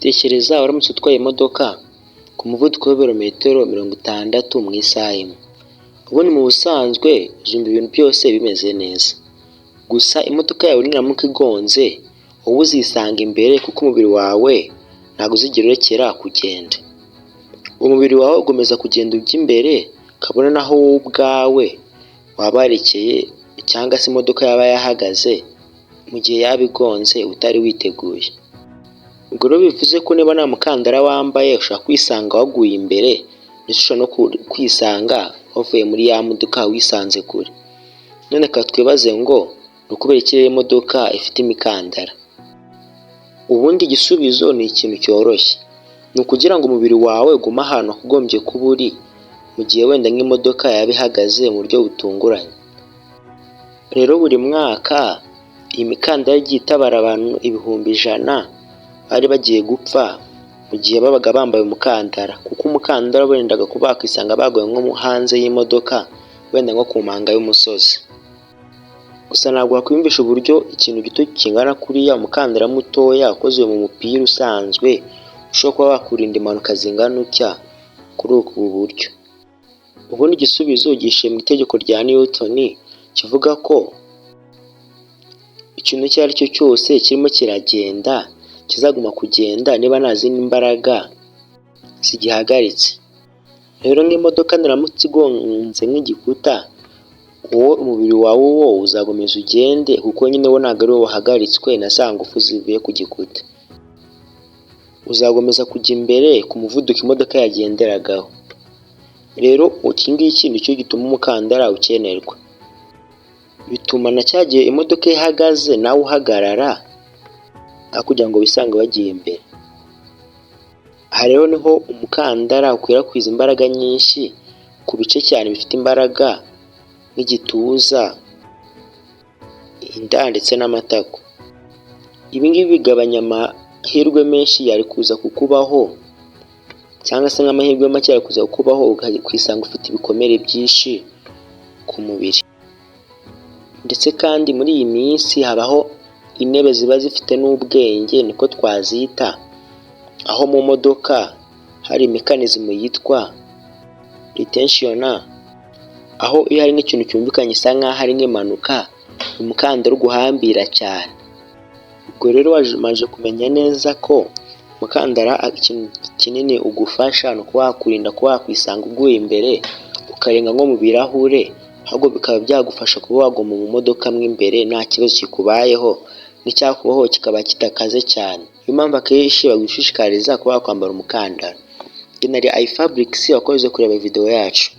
Tekereza uramutse utwaye imodoka ku muvuduko w'ibirometero 60 mu isaha imwe. Ubundi mu busanzwe uzumva ibintu byose bimeze neza, gusa imodoka yawe niramuka igonze wowe uzisanga imbere kuko umubiri wawe ntabwo uzigera urekera kugenda. Umubiri wawe ugomeza kugenda ujya imbere, kabone naho wowe ubwawe wabarekeye cyangwa se imodoka yaba yahagaze mu gihe yaba igonze utari witeguye. Ubwo rero bivuze ko niba nta mukandara wambaye ushobora kwisanga waguye imbere, ndetse ushobora no kwisanga wavuye muri ya modoka wisanze kure. None ka twibaze ngo ni ukubera iki imodoka ifite imikandara? Ubundi igisubizo ni ikintu cyoroshye, ni ukugira ngo umubiri wawe ugume ahantu wagombye kuba uri mu gihe wenda nk'imodoka yaba ihagaze mu buryo butunguranye. Rero buri mwaka iyi mikandara igiye itabara abantu 100,000 bari bagiye gupfa mu gihe babaga bambaye umukandara, kuko umukandara wendaga kuba bakwisanga baguye nko hanze y'imodoka, wenda nko ku mpanga y'umusozi. Gusa ntabwo wakwiyumvisha uburyo ikintu gito kingana kuriya umukandara mutoya ukozwe mu mupira usanzwe ushobora kuba wakurinda impanuka zingana utya kuri ubu buryo. Ubundi igisubizo gishiye mu itegeko rya Newton kivuga ko ikintu icyo ari cyo cyose kirimo kiragenda kizaguma kugenda niba nta zindi mbaraga zigihagaritse. Rero nk'imodoka niramutse igonze nk'igikuta, wowe umubiri wawe wo uzakomeza ugende kuko nyine wo ntabwo ari wowe wahagaritswe na za ngufu zivuye ku gikuta. Uzakomeza kujya imbere ku muvuduko imodoka yagenderagaho. Rero iki ngiki nicyo gituma umukandara ukenerwa. Bituma na cya gihe imodoka ihagaze nawe uhagarara, aho kugira ngo wisange wagiye imbere. Aha rero niho umukandara ukwirakwiza imbaraga nyinshi ku bice cyane bifite imbaraga nk'igituza, inda ndetse n'amatako. Ibi ngibi bigabanya amahirwe menshi yari kuza kukubaho, cyangwa se nk'amahirwe make yari kuza kukubaho ukisanga ufite ibikomere byinshi ku mubiri. Ndetse kandi muri iyi minsi habaho intebe ziba zifite n'ubwenge, niko twazita, aho mu modoka hari mechanism yitwa retention, aho iyo hari nk'ikintu cyumvikanye isa nkaho hari nk'impanuka umukandara uguhambira cyane. Ubwo rero waje kumenya neza ko umukandara ikintu kinini ugufasha no kuba wakurinda kuba wakwisanga uguye imbere ukarenga nko mu birahure, ahubwo bikaba byagufasha kuba waguma mu modoka mo imbere nta kibazo kikubayeho, n'icyakubaho kikaba kitakaze cyane. Niyo mpamvu akenshi bagushishikariza kuba wakwambara umukandara. Nari iFabrics wakoze kureba video yacu.